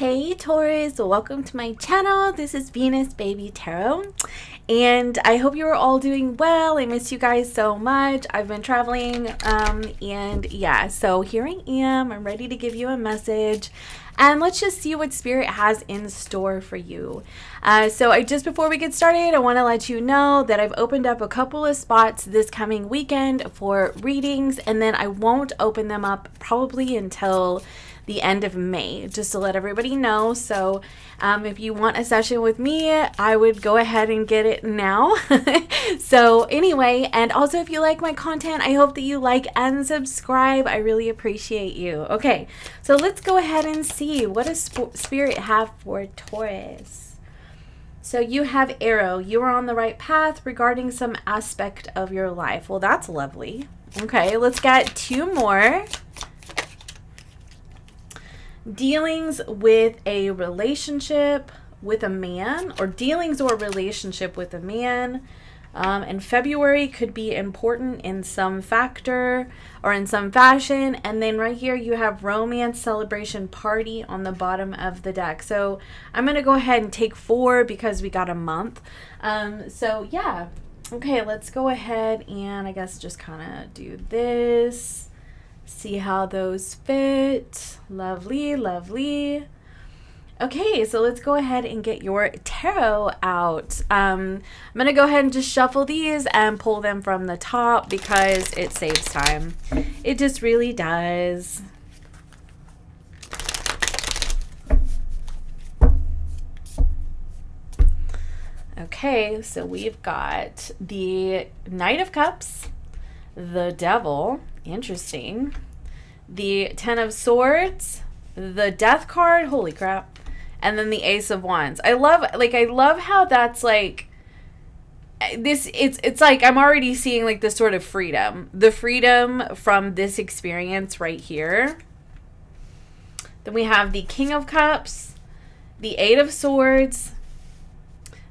Hey Taurus, welcome to my channel. This is Venus Baby Tarot, and I hope you are all doing well. I miss you guys so much. I've been traveling, and yeah, so here I am. I'm ready to give you a message, and let's just see what Spirit has in store for you. Just before we get started, I want to let you know that I've opened up a couple of spots this coming weekend for readings, and then I won't open them up probably until the end of May, just to let everybody know. So if you want a session with me, I would go ahead and get it now. So anyway, and also if you like my content, I hope that you like and subscribe. I really appreciate you. Okay, so let's go ahead and see what does Spirit have for Taurus. So you have Arrow. You are on the right path regarding some aspect of your life. Well, that's lovely. Okay, let's get two more. Dealings with a relationship with a man, or dealings or relationship with a man. And February could be important in some factor or in some fashion. And then right here you have romance, celebration, party on the bottom of the deck. So I'm going to go ahead and take 4 because we got a month. So yeah. Okay, let's go ahead and I guess just kind of do this. See how those fit. Lovely, lovely. Okay, so let's go ahead and get your tarot out. I'm going to go ahead and just shuffle these and pull them from the top because it saves time. It just really does. Okay, so we've got the Knight of Cups, the Devil, interesting, the 10 of Swords, the Death card, holy crap, and then the Ace of Wands. I love how that's like this. It's like I'm already seeing like this sort of freedom, the freedom from this experience right here. Then we have the King of Cups, the 8 of Swords,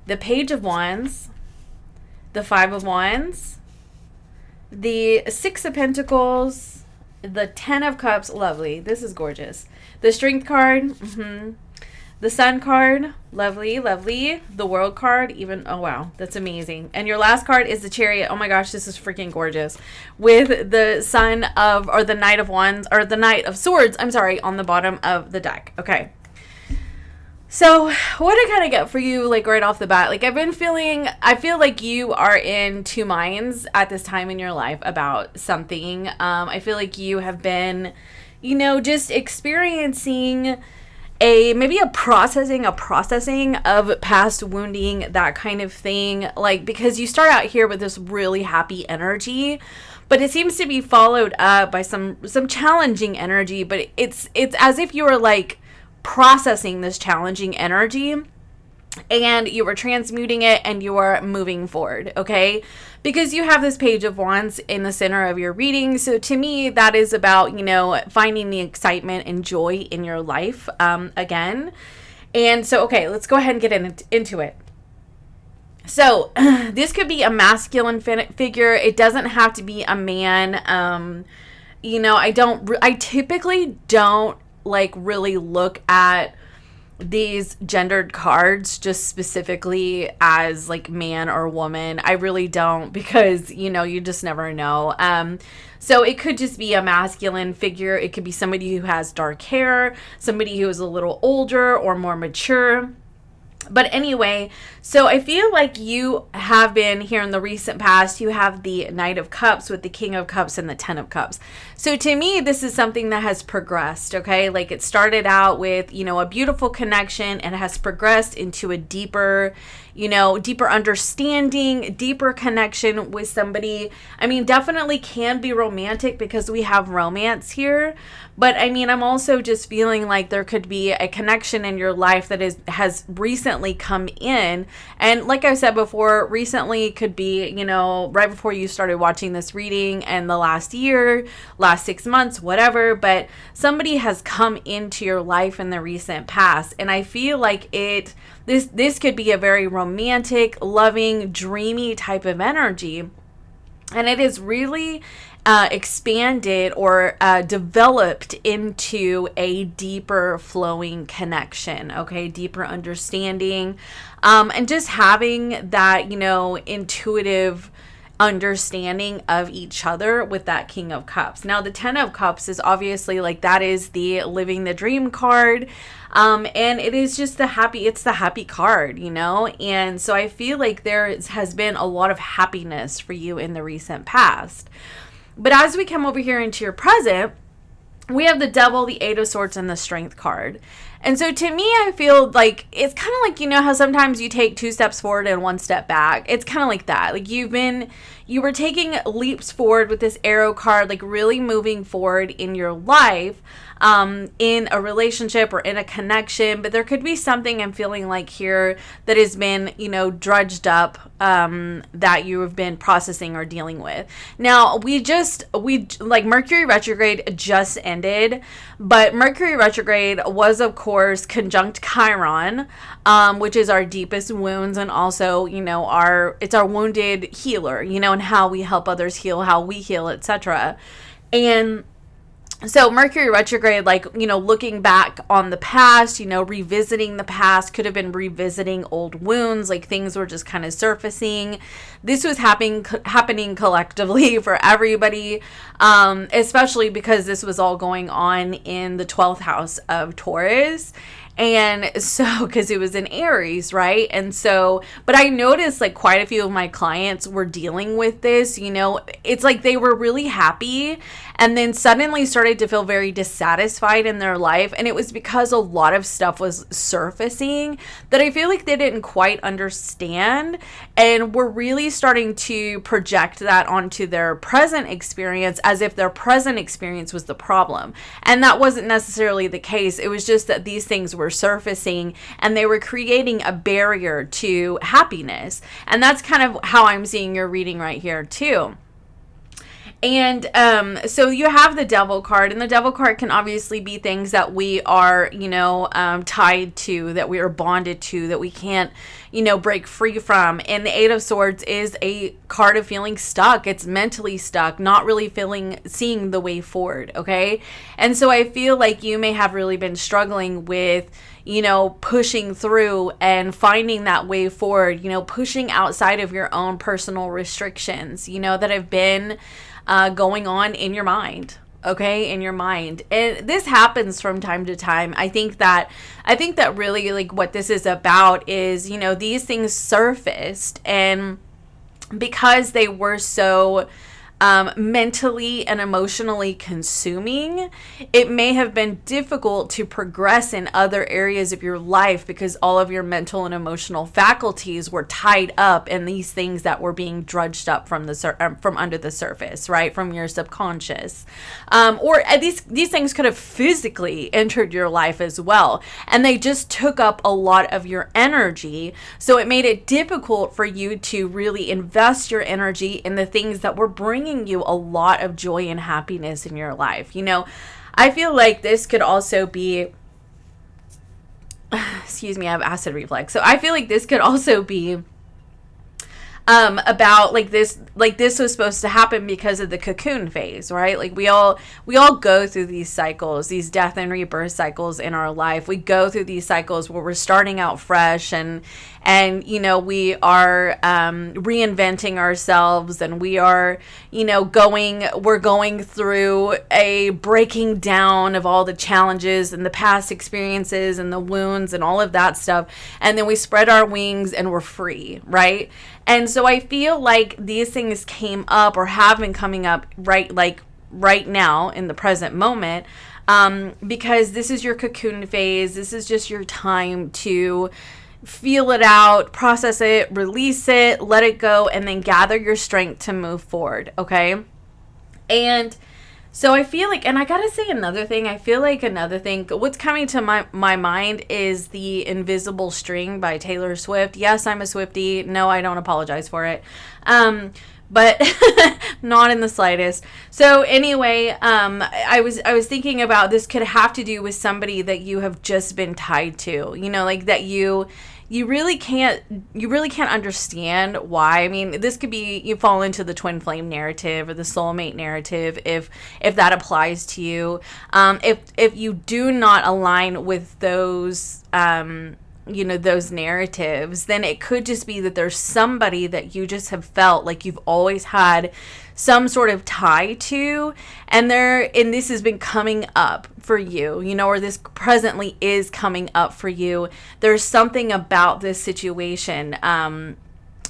the Page of Wands, the 5 of Wands, the 6 of Pentacles, the 10 of Cups, lovely, this is gorgeous, the Strength card, the Sun card, lovely, lovely, the World card, even, oh wow, that's amazing, and your last card is the Chariot. Oh my gosh, this is freaking gorgeous, with the Sun of, or the Knight of Wands, or the Knight of Swords, I'm sorry, on the bottom of the deck. Okay, so what I kind of get for you, like right off the bat, like I feel like you are in two minds at this time in your life about something. I feel like you have been, just experiencing maybe a processing of past wounding, that kind of thing. Like, because you start out here with this really happy energy, but it seems to be followed up by some challenging energy, but it's as if you were like processing this challenging energy and you were transmuting it and you are moving forward, okay? Because you have this Page of Wands in the center of your reading. So to me, that is about, finding the excitement and joy in your life again. And so, okay, let's go ahead and get into it. So this could be a masculine figure. It doesn't have to be a man. I typically don't like really look at these gendered cards just specifically as like man or woman. I really don't, because you just never know. So it could just be a masculine figure. It could be somebody who has dark hair, somebody who is a little older or more mature. But anyway, so I feel like you have been here in the recent past, you have the Knight of Cups with the King of Cups and the 10 of Cups. So to me, this is something that has progressed, okay? Like it started out with, a beautiful connection and has progressed into a deeper understanding, deeper connection with somebody. I mean, definitely can be romantic because we have romance here. But I mean, I'm also just feeling like there could be a connection in your life that has recently come in. And like I said before, recently could be, right before you started watching this reading, and the last year, last 6 months, whatever. But somebody has come into your life in the recent past. And I feel like this could be a very romantic, loving, dreamy type of energy. And it is really expanded or developed into a deeper flowing connection, okay? Deeper understanding, and just having that, intuitive understanding of each other with that King of Cups. Now, the Ten of Cups is obviously that is the living the dream card. And it is just it's the happy card, And so I feel like there has been a lot of happiness for you in the recent past. But as we come over here into your present, we have the Devil, the Eight of Swords, and the Strength card. And so to me, I feel like it's kind of like, how sometimes you take 2 steps forward and 1 step back. It's kind of like that. Like you were taking leaps forward with this arrow card, really moving forward in your life, in a relationship or in a connection. But there could be something I'm feeling like here that has been, drudged up, that you have been processing or dealing with. Now, Mercury retrograde just ended, but Mercury retrograde was, of course, conjunct Chiron, which is our deepest wounds, and also, it's our wounded healer, and how we help others heal, how we heal, etc. And so Mercury retrograde, looking back on the past, revisiting the past, could have been revisiting old wounds, things were just kind of surfacing. This was happening collectively for everybody, especially because this was all going on in the 12th house of Taurus. And so, because it was in Aries, right? And so, but I noticed quite a few of my clients were dealing with this, it's like they were really happy and then suddenly started to feel very dissatisfied in their life. And it was because a lot of stuff was surfacing that I feel like they didn't quite understand, and were really starting to project that onto their present experience as if their present experience was the problem. And that wasn't necessarily the case. It was just that these things were surfacing and they were creating a barrier to happiness. And that's kind of how I'm seeing your reading right here too. And so you have the Devil card, and the Devil card can obviously be things that we are, tied to, that we are bonded to, that we can't, break free from. And the Eight of Swords is a card of feeling stuck. It's mentally stuck, not really seeing the way forward, okay? And so I feel like you may have really been struggling with, pushing through and finding that way forward, pushing outside of your own personal restrictions, that have been going on in your mind, okay, in your mind. And this happens from time to time. I think that really what this is about is, these things surfaced, and because they were so mentally and emotionally consuming, it may have been difficult to progress in other areas of your life because all of your mental and emotional faculties were tied up in these things that were being drudged up from under the surface, right, from your subconscious, or these things could have physically entered your life as well, and they just took up a lot of your energy. So it made it difficult for you to really invest your energy in the things that were bringing you a lot of joy and happiness in your life. I feel like this could also be, excuse me, I have acid reflux. So I feel like this could also be about this was supposed to happen because of the cocoon phase, right? We all go through these cycles, these death and rebirth cycles in our life. We go through these cycles where we're starting out fresh, and we are reinventing ourselves, and we are going through a breaking down of all the challenges and the past experiences and the wounds and all of that stuff, and then we spread our wings and we're free, right? And so I feel like these things came up or have been coming up right now in the present moment, because this is your cocoon phase. This is just your time to feel it out, process it, release it, let it go, and then gather your strength to move forward, okay? And so I feel like, and I gotta say another thing, what's coming to my mind is the Invisible String by Taylor Swift. Yes, I'm a Swiftie. No, I don't apologize for it. But not in the slightest. So anyway, I was thinking about this could have to do with somebody that you have just been tied to, that you really can't understand why. I mean, this could be, you fall into the twin flame narrative or the soulmate narrative if that applies to you. If you do not align with those those narratives, then it could just be that there's somebody that you just have felt like you've always had some sort of tie to, and this has been coming up for you, or this presently is coming up for you. There's something about this situation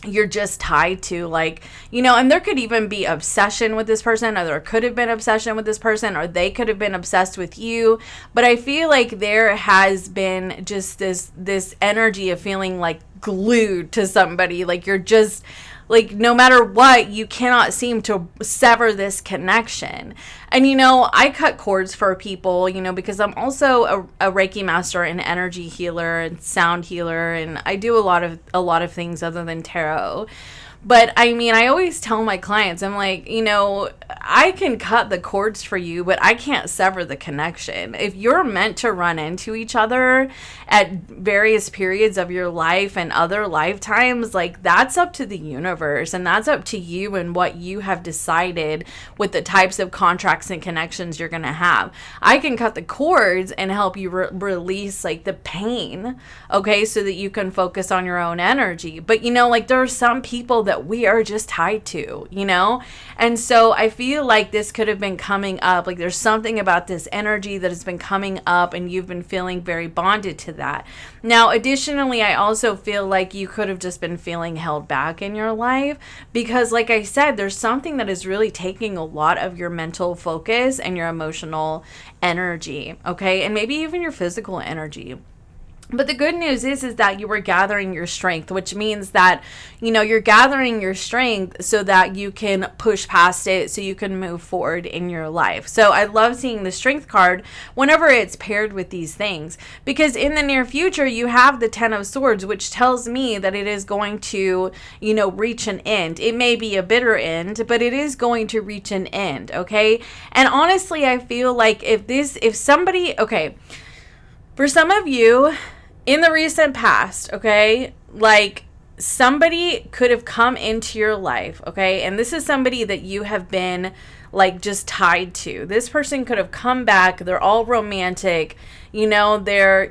you're just tied to, and there could even be obsession with this person, or there could have been obsession with this person, or they could have been obsessed with you. But I feel like there has been just this energy of feeling like glued to somebody, like you're just like, no matter what, you cannot seem to sever this connection. And, I cut cords for people, because I'm also a Reiki master and energy healer and sound healer. And I do a lot of things other than tarot. But I mean, I always tell my clients, I'm like, I can cut the cords for you, but I can't sever the connection. If you're meant to run into each other at various periods of your life and other lifetimes, that's up to the universe, and that's up to you and what you have decided with the types of contracts and connections you're going to have. I can cut the cords and help you release the pain, okay, so that you can focus on your own energy. But there are some people that we are just tied to, and so I feel like this could have been coming up. There's something about this energy that has been coming up, and you've been feeling very bonded to that. Now, additionally, I also feel like you could have just been feeling held back in your life because, like I said, there's something that is really taking a lot of your mental focus and your emotional energy, okay, and maybe even your physical energy. But the good news is that you were gathering your strength, which means that, you're gathering your strength so that you can push past it, so you can move forward in your life. So I love seeing the strength card whenever it's paired with these things, because in the near future, you have the 10 of Swords, which tells me that it is going to, reach an end. It may be a bitter end, but it is going to reach an end, okay? And honestly, I feel like for some of you, in the recent past, okay, somebody could have come into your life, okay, and this is somebody that you have been just tied to. This person could have come back. They're all romantic, they're,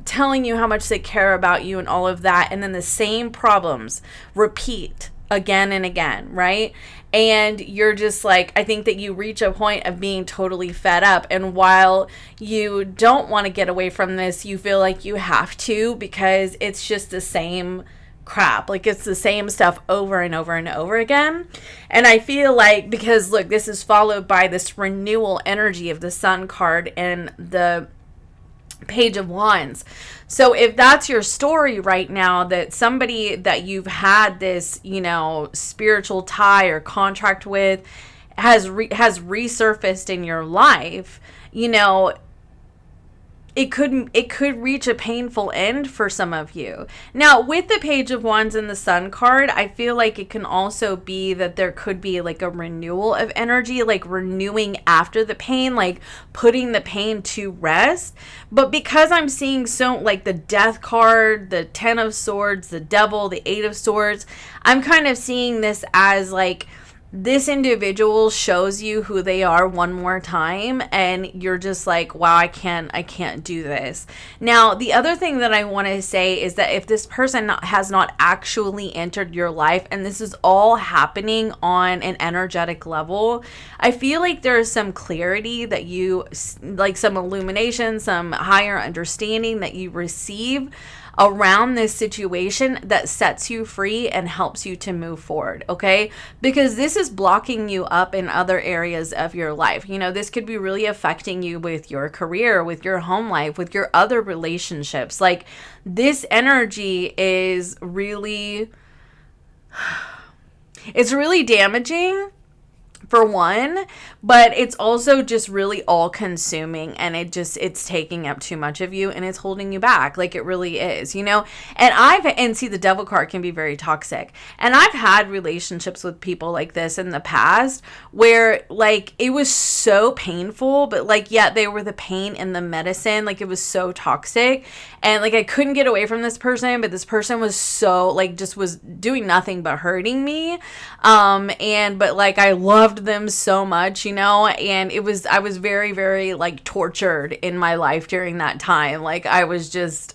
telling you how much they care about you and all of that, and then the same problems repeat again and again, right? And you're just I think that you reach a point of being totally fed up. And while you don't want to get away from this, you feel like you have to, because it's just the same crap. It's the same stuff over and over and over again. And I feel because look, this is followed by this renewal energy of the Sun card and the Page of Wands. So if that's your story right now, that somebody that you've had this, spiritual tie or contract with has resurfaced in your life, it could reach a painful end for some of you. Now, with the Page of Wands and the Sun card, I feel like it can also be that there could be a renewal of energy, renewing after the pain, putting the pain to rest. But because I'm seeing the Death card, the 10 of Swords, the Devil, the 8 of Swords, I'm kind of seeing this as this individual shows you who they are one more time, and you're just wow, I can't do this. Now, the other thing that I want to say is that if this person has not actually entered your life, and this is all happening on an energetic level, I feel like there is some clarity that you, some illumination, some higher understanding that you receive around this situation that sets you free and helps you to move forward, okay? Because this is blocking you up in other areas of your life. This could be really affecting you with your career, with your home life, with your other relationships. This energy is really, it's really damaging for one, but it's also just really all consuming, and it's taking up too much of you, and it's holding you back. Like, it really is, you know. And see, the devil card can be very toxic, and I've had relationships with people like this in the past where, like, it was so painful, but like, yet they were the pain and the medicine. Like, it was so toxic, and like, I couldn't get away from this person, but this person was so, like, just was doing nothing but hurting me. But like, I loved them so much, you know, and I was very, very, like, tortured in my life during that time. Like, I was just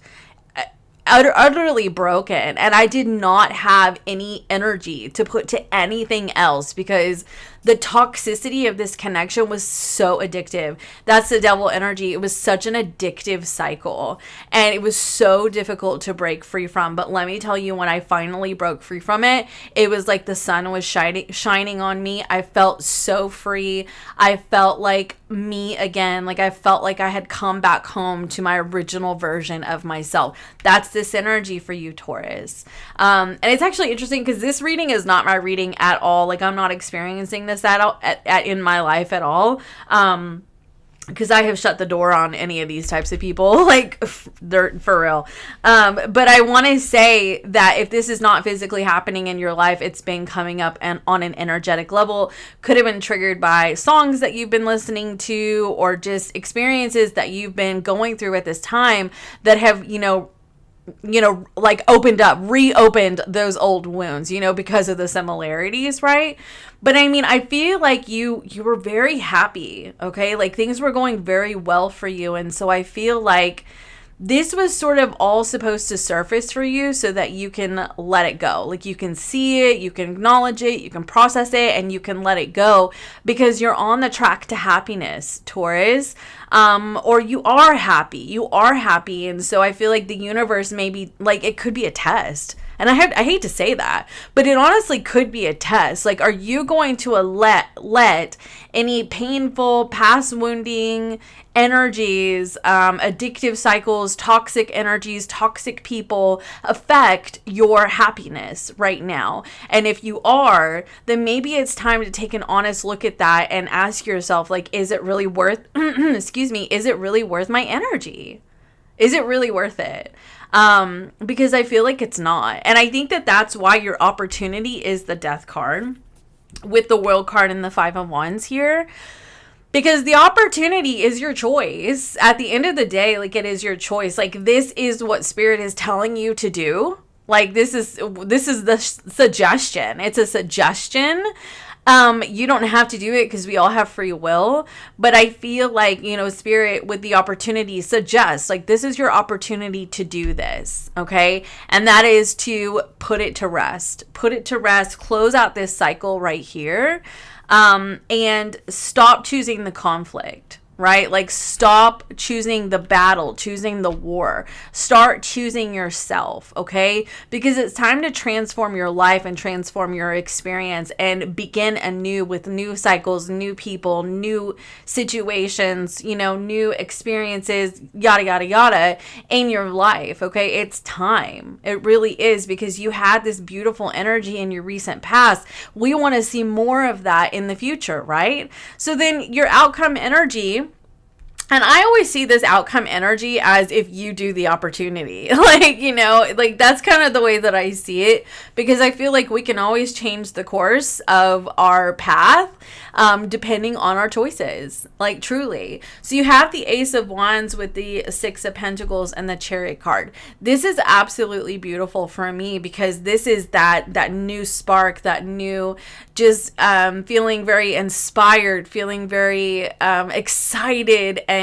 utterly broken, and I did not have any energy to put to anything else because the toxicity of this connection was so addictive. That's the devil energy. It was such an addictive cycle, and it was so difficult to break free from. But let me tell you, when I finally broke free from it, it was like the sun was shining on me. I felt so free. I felt like me again. Like, I felt like I had come back home to my original version of myself. That's this energy for you, Taurus. And it's actually interesting because this reading is not my reading at all. Like, I'm not experiencing this in my life at all. Because I have shut the door on any of these types of people, like, they're for real. But I want to say that if this is not physically happening in your life, it's been coming up and on an energetic level. Could have been triggered by songs that you've been listening to, or just experiences that you've been going through at this time that have, like, reopened those old wounds, because of the similarities, right? But I mean, I feel like you were very happy, okay? Like, things were going very well for you. And so I feel like this was sort of all supposed to surface for you so that you can let it go. Like, you can see it, you can acknowledge it, you can process it, and you can let it go because you're on the track to happiness, Taurus. Or you are happy. And so I feel like the universe, maybe, like, it could be a test. And I hate to say that, but it honestly could be a test. Like, are you going to let any painful, past wounding energies, addictive cycles, toxic energies, toxic people affect your happiness right now? And if you are, then maybe it's time to take an honest look at that and ask yourself, like, is it really worth, is it really worth my energy? Is it really worth it? Because I feel like it's not. And I think that that's why your opportunity is the Death card with the World card and the Five of Wands here. Because the opportunity is your choice. At the end of the day, like, it is your choice. Like, this is what Spirit is telling you to do. Like, this is the suggestion. It's a suggestion. You don't have to do it because we all have free will, but I feel like, Spirit with the opportunity suggests, like, this is your opportunity to do this, okay? And that is to put it to rest, close out this cycle right here, and stop choosing the conflict. Right? Like, stop choosing the battle, choosing the war. Start choosing yourself, okay? Because it's time to transform your life and transform your experience and begin anew with new cycles, new people, new situations, new experiences, yada, yada, yada, in your life, okay? It's time. It really is, because you had this beautiful energy in your recent past. We want to see more of that in the future, right? So then your outcome energy. And I always see this outcome energy as if you do the opportunity. Like, that's kind of the way that I see it, because I feel like we can always change the course of our path, depending on our choices, like, truly. So you have the Ace of Wands with the Six of Pentacles and the Chariot card. This is absolutely beautiful for me, because this is that new spark, that new, just feeling very inspired, feeling very excited and,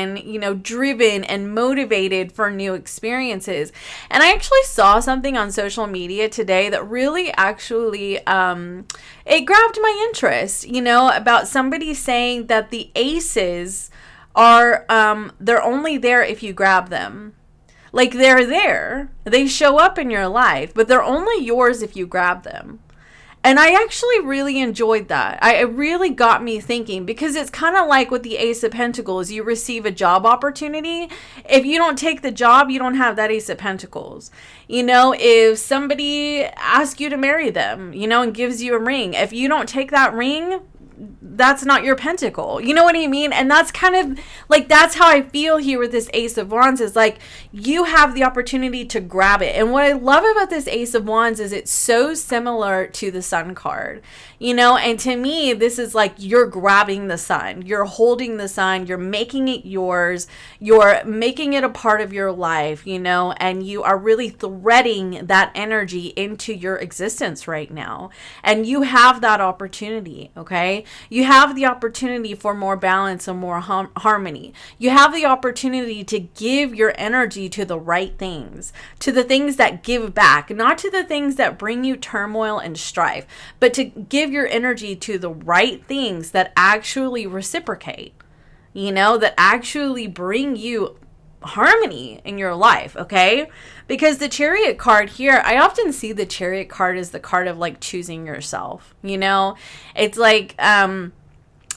driven and motivated for new experiences. And I actually saw something on social media today that really actually, it grabbed my interest, about somebody saying that the aces are, they're only there if you grab them. Like, they're there, they show up in your life, but they're only yours if you grab them. And I actually really enjoyed that. It really got me thinking, because it's kind of like with the Ace of Pentacles, you receive a job opportunity. If you don't take the job, you don't have that Ace of Pentacles. If somebody asks you to marry them, and gives you a ring, if you don't take that ring, that's not your pentacle. You know what I mean? And that's kind of like, that's how I feel here with this Ace of Wands, is like, you have the opportunity to grab it. And what I love about this Ace of Wands is it's so similar to the Sun card, you know? And to me, this is like, you're grabbing the sun, you're holding the sun, you're making it yours, you're making it a part of your life, you know, and you are really threading that energy into your existence right now. And you have that opportunity, okay? You have the opportunity for more balance and more harmony. You have the opportunity to give your energy to the right things, to the things that give back, not to the things that bring you turmoil and strife, but to give your energy to the right things that actually reciprocate, you know, that actually bring you harmony in your life, okay? Because the Chariot card here, I often see the Chariot card as the card of like choosing yourself, you know? It's like,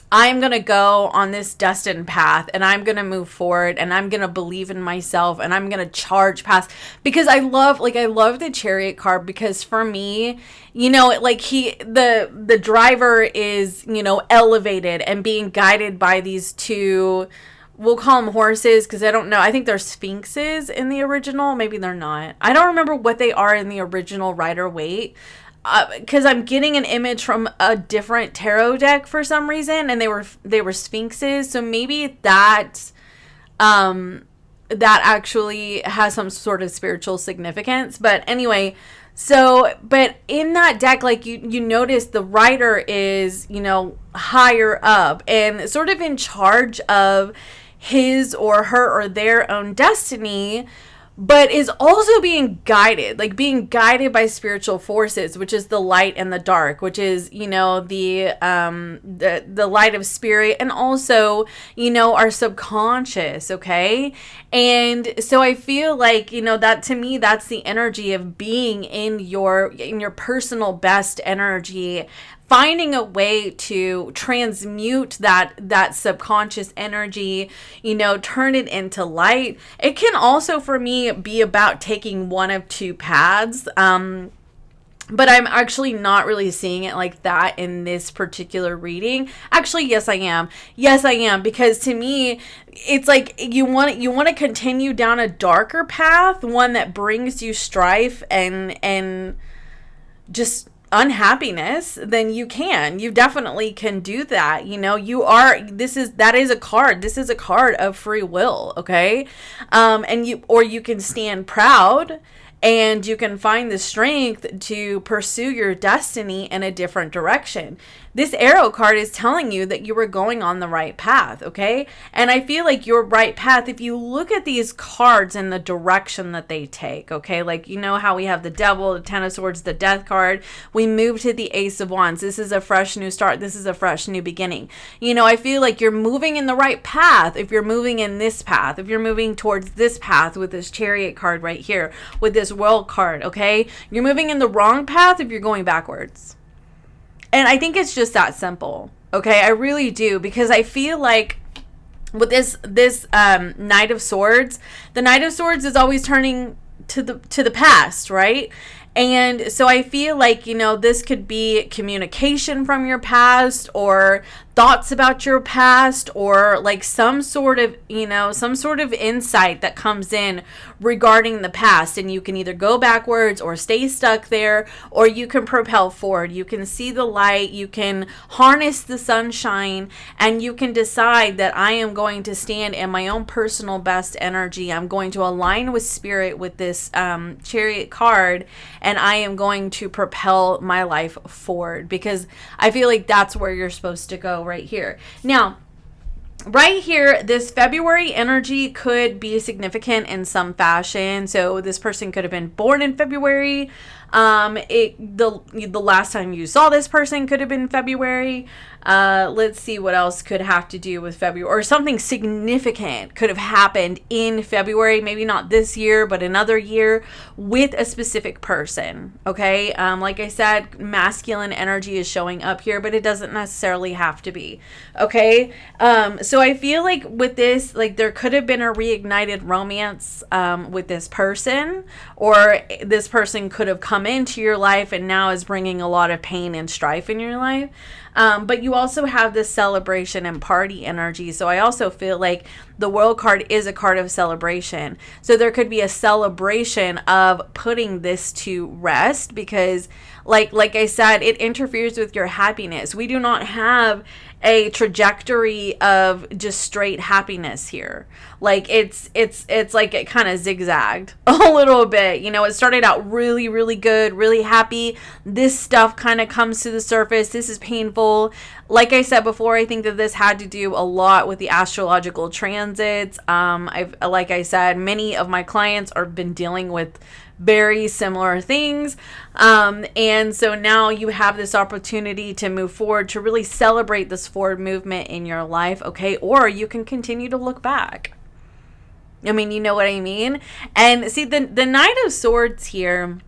I'm going to go on this destined path, and I'm going to move forward, and I'm going to believe in myself, and I'm going to charge past, because I love the Chariot card, because for me, you know, like the driver is, you know, elevated and being guided by these two, we'll call them horses, because I don't know. I think they're sphinxes in the original. Maybe they're not. I don't remember what they are in the original Rider-Waite, because I'm getting an image from a different tarot deck for some reason, and they were sphinxes. So maybe that actually has some sort of spiritual significance. But anyway, but in that deck, like you notice the Rider is, you know, higher up and sort of in charge of his or her or their own destiny, but is also being guided by spiritual forces, which is the light and the dark, which is, you know, the light of spirit, and also, you know, our subconscious, okay? And so I feel like, you know, that to me, that's the energy of being in your personal best energy, finding a way to transmute that subconscious energy, you know, turn it into light. It can also, for me, be about taking one of two paths. But I'm actually not really seeing it like that in this particular reading. Actually, yes, I am. Yes, I am. Because to me, it's like you want to continue down a darker path, one that brings you strife and just unhappiness, then you definitely can do that. You know, that is a card. This is a card of free will, okay? And you can stand proud, and you can find the strength to pursue your destiny in a different direction. This Arrow card is telling you that you were going on the right path, okay? And I feel like your right path, if you look at these cards and the direction that they take, okay? Like, you know how we have the Devil, the Ten of Swords, the Death card. We move to the Ace of Wands. This is a fresh new start. This is a fresh new beginning. You know, I feel like you're moving in the right path if you're moving in this path, if you're moving towards this path with this Chariot card right here, with this World card, okay? You're moving in the wrong path if you're going backwards. And I think it's just that simple, okay? I really do, because I feel like with this Knight of Swords, the Knight of Swords is always turning to the past, right? And so I feel like, you know, this could be communication from your past, or thoughts about your past, or like some sort of insight that comes in regarding the past, and you can either go backwards or stay stuck there, or you can propel forward. You can see the light, you can harness the sunshine, and you can decide that I am going to stand in my own personal best energy. I'm going to align with spirit with this Chariot card, and I am going to propel my life forward, because I feel like that's where you're supposed to go right here. Now, right here, this February energy could be significant in some fashion. So this person could have been born in February. The last time you saw this person could have been February. Let's see what else could have to do with February, or something significant could have happened in February, maybe not this year, but another year, with a specific person. Okay. Like I said, masculine energy is showing up here, but it doesn't necessarily have to be. Okay. So I feel like with this, like there could have been a reignited romance, with this person, or this person could have come into your life and now is bringing a lot of pain and strife in your life. But you also have this celebration and party energy. So I also feel like the World card is a card of celebration. So there could be a celebration of putting this to rest, because like I said, it interferes with your happiness. We do not have a trajectory of just straight happiness here. Like it's like it kind of zigzagged a little bit. You know, it started out really, really good, really happy. This stuff kind of comes to the surface. This is painful. Like I said before, I think that this had to do a lot with the astrological transits. Like I said, many of my clients have been dealing with very similar things. And so now you have this opportunity to move forward, to really celebrate this forward movement in your life, okay? Or you can continue to look back. I mean, you know what I mean? And see, the Knight of Swords here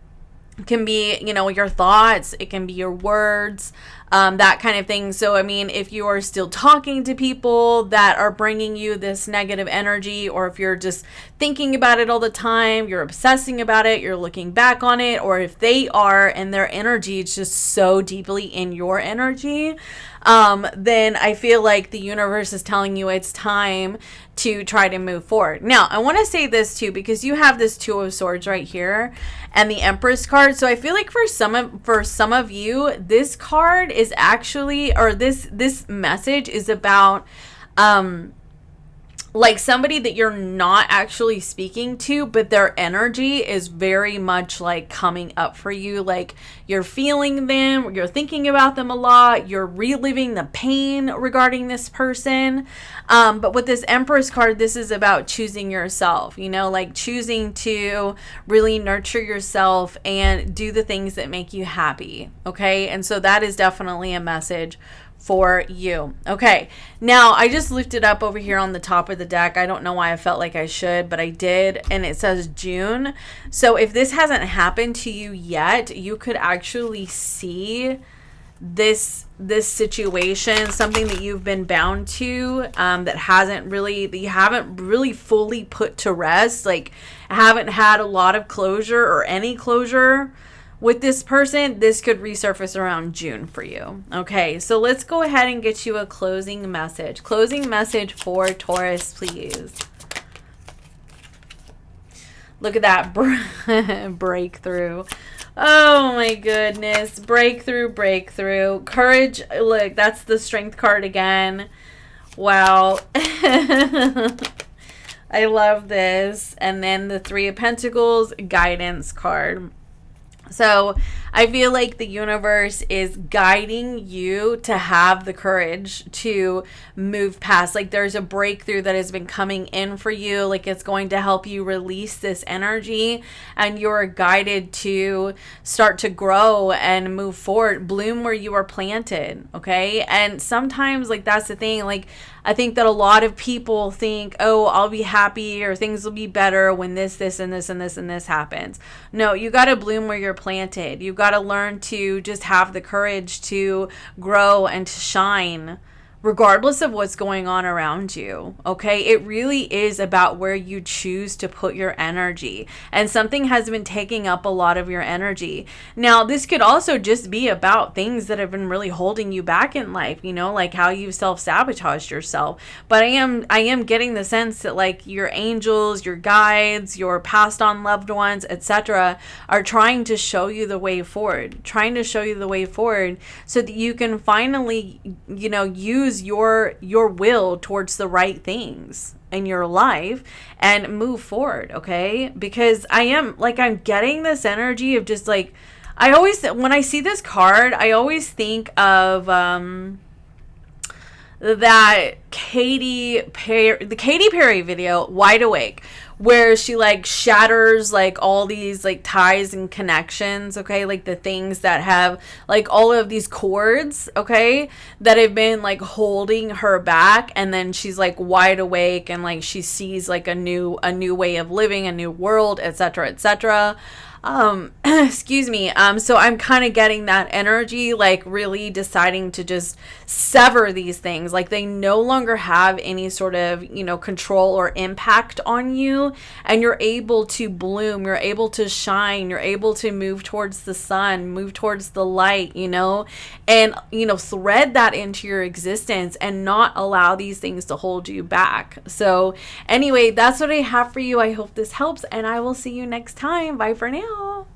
can be, you know, your thoughts. It can be your words, that kind of thing. So, I mean, if you are still talking to people that are bringing you this negative energy, or if you're just thinking about it all the time, you're obsessing about it, you're looking back on it, or if they are and their energy is just so deeply in your energy, then I feel like the universe is telling you it's time to try to move forward. Now, I want to say this too, because you have this Two of Swords right here and the Empress card. So I feel like for some of you, this card is actually, or this message is about like somebody that you're not actually speaking to, but their energy is very much like coming up for you. Like you're feeling them, you're thinking about them a lot, you're reliving the pain regarding this person. But with this Empress card, this is about choosing yourself, you know, like choosing to really nurture yourself and do the things that make you happy. Okay. And so that is definitely a message for you. Okay, now I just lifted up over here on the top of the deck. I don't know why I felt like I should, but I did, and it says June. So if this hasn't happened to you yet, you could actually see this situation, something that you've been bound to, that you haven't really fully put to rest, like haven't had a lot of closure or any closure with this person. This could resurface around June for you. Okay, so let's go ahead and get you a closing message. Closing message for Taurus, please. Look at that breakthrough. Oh my goodness. Breakthrough. Courage. Look, that's the Strength card again. Wow. I love this. And then the Three of Pentacles, Guidance card. So I feel like the universe is guiding you to have the courage to move past. Like there's a breakthrough that has been coming in for you. Like it's going to help you release this energy, and you're guided to start to grow and move forward, bloom where you are planted. Okay. And sometimes, like, that's the thing. Like, I think that a lot of people think, oh, I'll be happy or things will be better when this and this happens. No, you got to bloom where you're planted. You got to learn to just have the courage to grow and to shine, regardless of what's going on around you. Okay, it really is about where you choose to put your energy, and something has been taking up a lot of your energy. Now, this could also just be about things that have been really holding you back in life, you know, like how you self-sabotaged yourself. But I am getting the sense that, like, your angels, your guides, your passed on loved ones, etc., are trying to show you the way forward, so that you can finally, you know, use your will towards the right things in your life and move forward. Okay, because I'm getting this energy of just like, when I see this card, I always think of that Katy Perry video, Wide Awake, where she like shatters like all these like ties and connections, okay, like the things that have like all of these cords, okay, that have been like holding her back, and then she's like wide awake and like she sees like a new way of living, a new world, etc., etc. Excuse me. So I'm kind of getting that energy, like really deciding to just sever these things. Like they no longer longer have any sort of, you know, control or impact on you, and you're able to bloom, you're able to shine, you're able to move towards the sun, move towards the light, you know, and, you know, thread that into your existence and not allow these things to hold you back. So anyway, that's what I have for you. I hope this helps, and I will see you next time. Bye for now.